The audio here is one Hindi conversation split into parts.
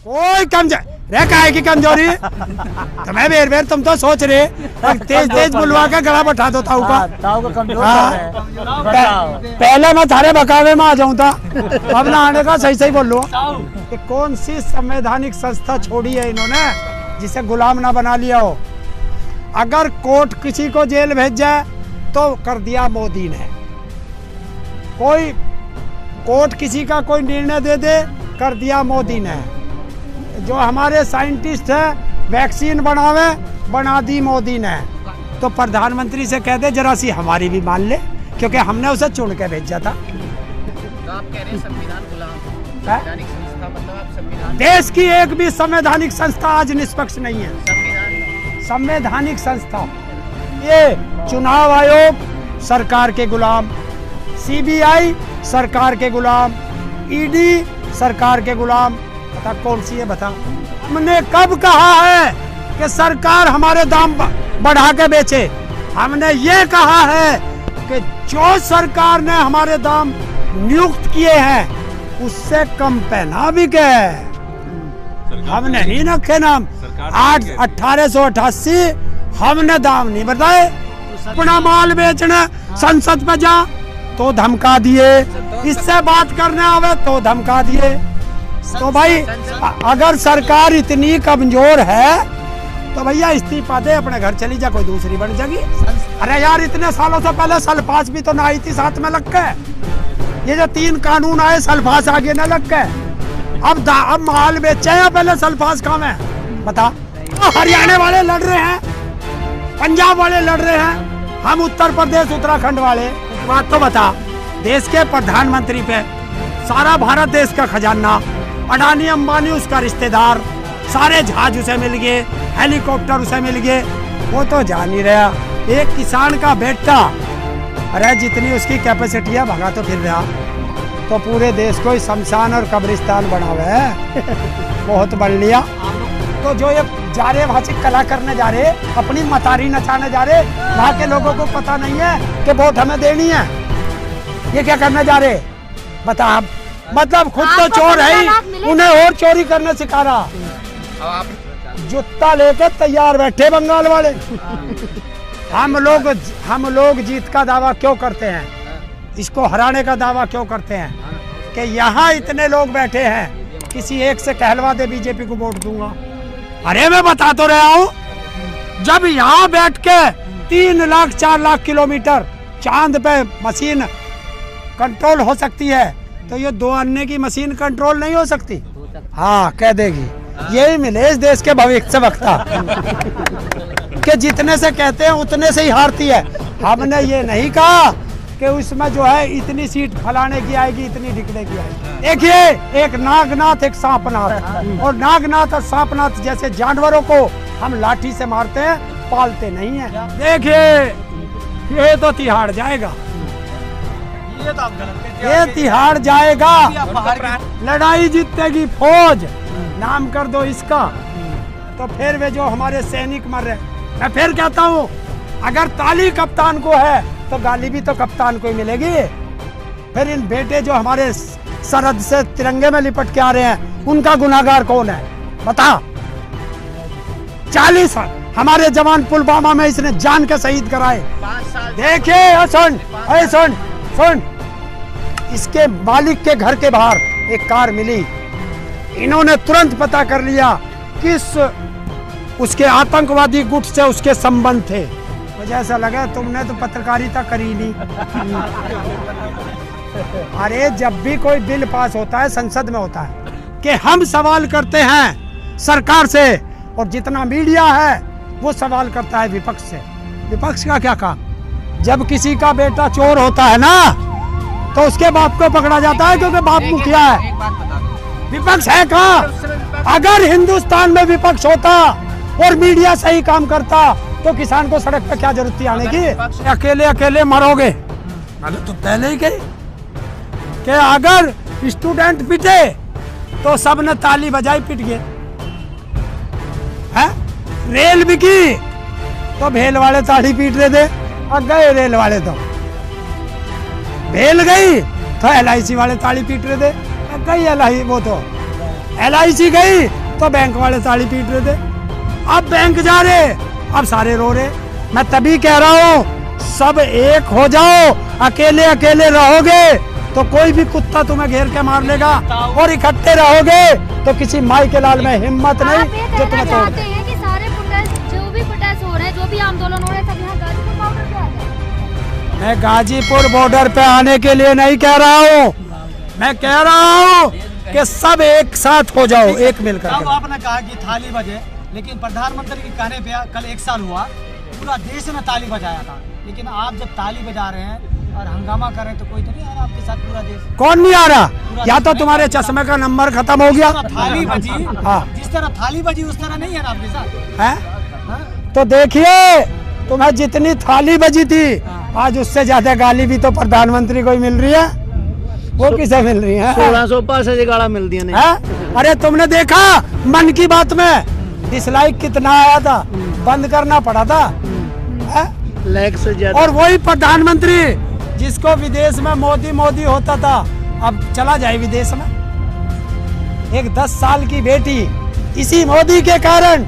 कोई रे काहे की कमजोरी तुम्हें बेर बेर तुम तो सोच रहे तेज तेज बुलवा के गला बैठा दो ताऊ का पहले मैं थारे बकावे में आ जाऊं था अब ना आने का सही सही बोल लो कि कौन सी संवैधानिक संस्था छोड़ी है इन्होंने जिसे गुलाम ना बना लिया हो। अगर कोर्ट किसी को जेल भेज जाए तो कर दिया मोदी ने, कोई कोर्ट किसी का कोई निर्णय दे दे कर दिया मोदी ने, जो हमारे साइंटिस्ट है वैक्सीन बनावे बना दी मोदी ने। तो प्रधानमंत्री से कह दे जरा सी हमारी भी मान ले, क्योंकि हमने उसे चुन के भेजा था। तो आप कह रहे हैं संविधान गुलाम, संवैधानिक संस्था मतलब आप संविधान, देश की एक भी संवैधानिक संस्था आज निष्पक्ष नहीं है। संवैधानिक संस्था ये चुनाव आयोग सरकार के गुलाम, सीबीआई सरकार के गुलाम, ईडी सरकार के गुलाम, बता कौन सी है बता। हमने कब कहा है कि सरकार हमारे दाम बढ़ा के बेचे? हमने ये कहा है कि जो सरकार ने हमारे दाम नियुक्त किए हैं उससे कम पहना भी के हमने नहीं रखे नाम। 1888 हमने दाम नहीं बताए। अपना माल बेचने संसद में जा तो धमका दिए, इससे बात करने आवे तो धमका दिए। तो भाई अगर सरकार इतनी कमजोर है तो भैया इस्तीफा दे, अपने घर चली जा, कोई दूसरी बन जाएगी। अरे यार इतने सालों से पहले सल्फास भी तो ना आई थी साथ में लग के, ये जो 3 कानून आए सल्फास आगे न लग के। अब माल बेचे या पहले सल्फास काम है बता। हरियाणा वाले लड़ रहे हैं, पंजाब वाले लड़ रहे हैं, हम उत्तर प्रदेश उत्तराखंड वाले। बात तो बता, देश के प्रधानमंत्री पे सारा भारत देश का खजाना, अडानी अंबानी उसका रिश्तेदार, सारे जहाज उसे मिल गए, हेलीकॉप्टर उसे मिल गए, वो तो जा नहीं रहा। एक किसान का बेटा, अरे जितनी उसकी कैपेसिटी है भगा तो फिर रहा, तो पूरे देश को शमशान और कब्रिस्तान बनावे है। बहुत बढ़ लिया। तो जो ये जा रहे भाषिक कला करने जा रहे, अपनी मतारी नचाने जा रहे, वहाँ के लोगों को पता नहीं है कि वोट हमें देनी है। ये क्या करने जा रहे बता आप? मतलब खुद तो चोर है ही, उन्हें और चोरी करने सिखा रहा। जूता लेके तैयार बैठे बंगाल वाले। हम लोग जीत का दावा क्यों करते हैं, इसको हराने का दावा क्यों करते हैं कि यहाँ इतने लोग बैठे हैं, किसी एक से कहलवा दे बीजेपी को वोट दूंगा। अरे मैं बता तो रहा हूँ, जब यहाँ बैठ के 3 लाख 4 लाख किलोमीटर चांद पे मशीन कंट्रोल हो सकती है, तो ये 2 अन्य की मशीन कंट्रोल नहीं हो सकती? हाँ कह देगी। यही मिले इस देश के भविष्य वक्ता कि जितने से कहते हैं उतने से ही हारती है। हमने ये नहीं कहा कि उसमें जो है इतनी सीट फलाने की आएगी, इतनी ढिकने की आएगी। देखिए एक नागनाथ एक सांपनाथ, और नागनाथ और सांपनाथ जैसे जानवरों को हम लाठी से मारते हैं, पालते नहीं है। देखिए ये तो तिहाड़ जाएगा, ये तिहाड़ जाएगा। लड़ाई जीतेगी फौज, नाम कर दो इसका। तो फिर वे जो हमारे सैनिक मर रहे, मैं फिर कहता हूँ अगर ताली कप्तान को है तो गाली भी तो कप्तान को ही मिलेगी। फिर इन बेटे जो हमारे सरहद से तिरंगे में लिपट के आ रहे हैं, उनका गुनाहगार कौन है बता? 40 हमारे जवान पुलवामा में इसने जान के शहीद कराए। देखिए सुन, इसके मालिक के घर के बाहर एक कार मिली, इन्होंने तुरंत पता कर लिया किस उसके आतंकवादी गुट से उसके संबंध थे। मुझे ऐसा लगा तुमने तो पत्रकारिता करी नहीं। अरे जब भी कोई बिल पास होता है संसद में होता है कि हम सवाल करते हैं सरकार से, और जितना मीडिया है वो सवाल करता है विपक्ष से। विपक्ष का क्या काम? जब किसी का बेटा चोर होता है ना तो उसके बाप को पकड़ा जाता है क्योंकि बाप मुखिया है। विपक्ष है कहाँ? अगर हिंदुस्तान में विपक्ष होता और मीडिया सही काम करता तो किसान को सड़क पे क्या जरूरत थी आने की? अकेले अकेले मरोगे। अरे तो पहले ही कही कि अगर स्टूडेंट पिटे तो सबने ताली बजाई, पिट गए हैं। रेल बिकी तो भेल वाले ताली पीट रहे थे, अब गए रेल वाले तो भेल गई तो LIC वाले ताली पीट रहे थे, अब गई LIC वो तो LIC गई तो बैंक वाले ताली पीट रहे थे, अब बैंक जा रहे, अब सारे रो रहे। मैं तभी कह रहा हूँ सब एक हो जाओ, अकेले अकेले रहोगे तो कोई भी कुत्ता तुम्हें घेर के मार लेगा, और इकट्ठे रहोगे तो किसी माई के लाल में हिम्मत नहीं जो तुम्हें तोड़ दे। हैं कि सारे प्रोटेस्ट जो भी प्रोटेस्ट हो रहे हैं, जो भी आंदोलन हो रहे हैं, सब यहाँ गाजीपुर बॉर्डर पे आ जाए। मैं गाजीपुर बॉर्डर पे आने के लिए नहीं कह रहा हूँ, मैं कह रहा हूँ कि सब एक साथ हो जाओ, एक मिलकर। अब आपने कहा कि थाली बजे, लेकिन प्रधानमंत्री के कहने पे कल 1 साल हुआ, पूरा देश ने ताली बजाया था, लेकिन आप जब ताली बजा रहे हैं और हंगामा कर रहे हैं तो कोई तो नहीं आ रहा आपके साथ, पूरा देश। कौन नहीं आ रहा? या तो तुम्हारे चश्मे का नंबर खत्म हो गया। थाली बजी, हाँ, जिस तरह थाली बजी उस तरह नहीं है ना आपके साथ है? हाँ? तो देखिए तुम्हें जितनी थाली बजी थी, आज उससे ज्यादा गाली भी तो प्रधानमंत्री को ही मिल रही है। वो किसे मिल रही है? 1600 पास से गाड़ा मिल दिया नहीं है? अरे तुमने देखा मन की बात में डिसलाइक कितना आया था, बंद करना पड़ा था, है? लाख से ज्यादा। और वही प्रधानमंत्री जिसको विदेश में मोदी मोदी होता था, अब चला जाए विदेश में। एक 10 साल की बेटी इसी मोदी के कारण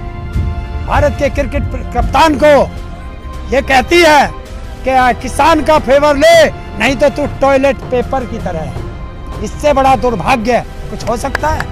भारत के क्रिकेट कप्तान को ये कहती है कि किसान का फेवर ले, नहीं तो तू टॉयलेट पेपर की तरह है। इससे बड़ा दुर्भाग्य कुछ हो सकता है?